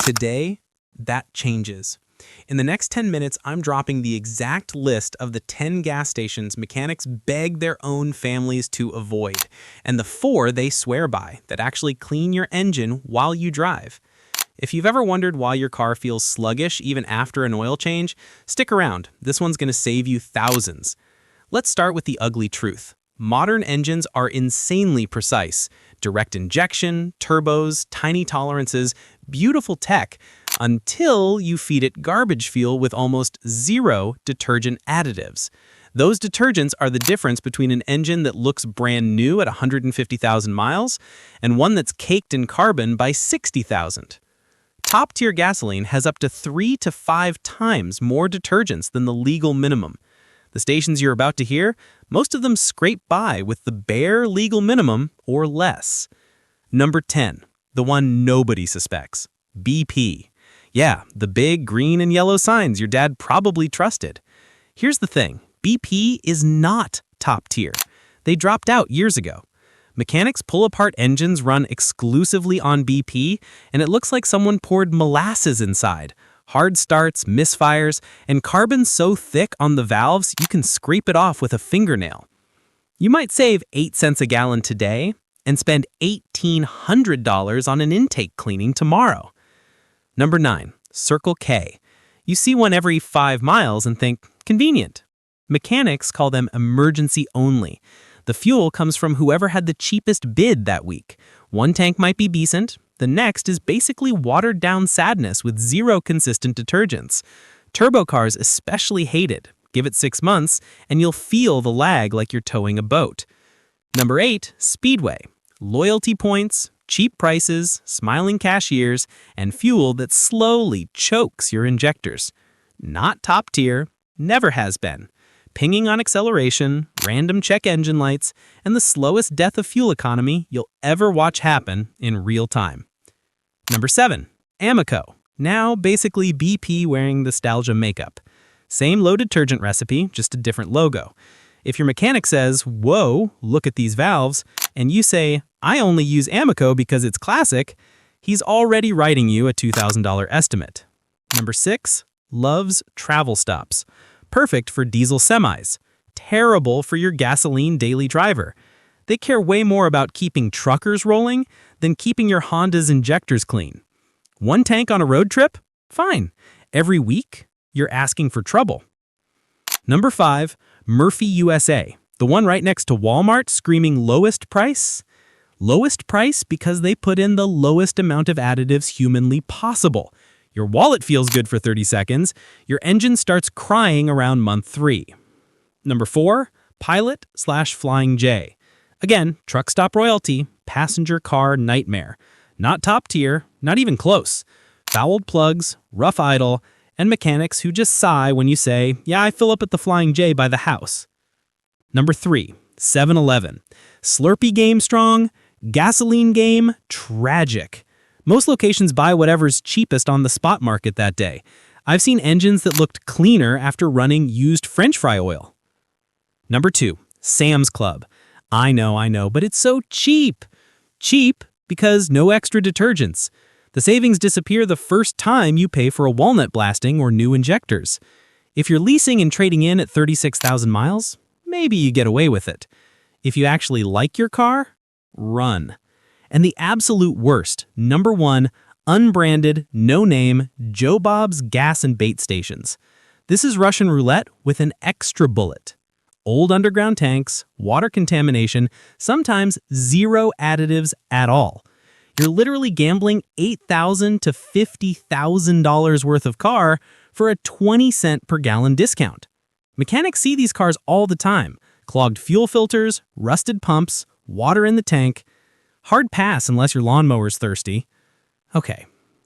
Today, that changes. In the next 10 minutes, I'm dropping the exact list of the 10 gas stations mechanics beg their own families to avoid, and the 4 they swear by that actually clean your engine while you drive. If you've ever wondered why your car feels sluggish even after an oil change, stick around. This one's going to save you thousands. Let's start with the ugly truth. Modern engines are insanely precise. Direct injection, turbos, tiny tolerances, beautiful tech, until you feed it garbage fuel with almost zero detergent additives. Those detergents are the difference between an engine that looks brand new at 150,000 miles and one that's caked in carbon by 60,000. Top-tier gasoline has up to 3 to 5 times more detergents than the legal minimum. The stations you're about to hear, most of them scrape by with the bare legal minimum or less. Number 10, the one nobody suspects, BP. Yeah, the big green and yellow signs your dad probably trusted. Here's the thing, BP is not top tier. They dropped out years ago. Mechanics pull apart engines run exclusively on BP, and it looks like someone poured molasses inside. Hard starts, misfires, and carbon so thick on the valves you can scrape it off with a fingernail. You might save 8 cents a gallon today and spend $1,800 on an intake cleaning tomorrow. Number 9, Circle K. You see one every 5 miles and think, convenient. Mechanics call them emergency only. The fuel comes from whoever had the cheapest bid that week. One tank might be decent. The next is basically watered-down sadness with zero consistent detergents. Turbo cars especially hate it. Give it 6 months, and you'll feel the lag like you're towing a boat. Number 8, Speedway. Loyalty points, cheap prices, smiling cashiers, and fuel that slowly chokes your injectors. Not top tier, never has been. Pinging on acceleration, random check engine lights, and the slowest death of fuel economy you'll ever watch happen in real time. Number 7, Amoco. Now basically BP wearing nostalgia makeup. Same low detergent recipe, just a different logo. If your mechanic says, whoa, look at these valves, and you say, I only use Amoco because it's classic, he's already writing you a $2,000 estimate. Number 6, Love's Travel Stops. Perfect for diesel semis. Terrible for your gasoline daily driver. They care way more about keeping truckers rolling than keeping your Honda's injectors clean. One tank on a road trip? Fine. Every week? You're asking for trouble. Number 5, Murphy USA. The one right next to Walmart screaming lowest price? Lowest price because they put in the lowest amount of additives humanly possible. Your wallet feels good for 30 seconds. Your engine starts crying around month 3. Number 4, Pilot/Flying J. Again, truck stop royalty, passenger car nightmare. Not top tier, not even close. Fouled plugs, rough idle, and mechanics who just sigh when you say, yeah, I fill up at the Flying J by the house. Number 3, 7-Eleven. Slurpee game strong, gasoline game tragic. Most locations buy whatever's cheapest on the spot market that day. I've seen engines that looked cleaner after running used French fry oil. Number 2, Sam's Club. I know, but it's so cheap. Cheap because no extra detergents. The savings disappear the first time you pay for a walnut blasting or new injectors. If you're leasing and trading in at 36,000 miles, maybe you get away with it. If you actually like your car, run. And the absolute worst, number 1, unbranded, no-name, Joe Bob's gas and bait stations. This is Russian roulette with an extra bullet. Old underground tanks, water contamination, sometimes zero additives at all. You're literally gambling $8,000 to $50,000 worth of car for a 20-cent per gallon discount. Mechanics see these cars all the time. Clogged fuel filters, rusted pumps, water in the tank. Hard pass unless your lawnmower's thirsty. Okay,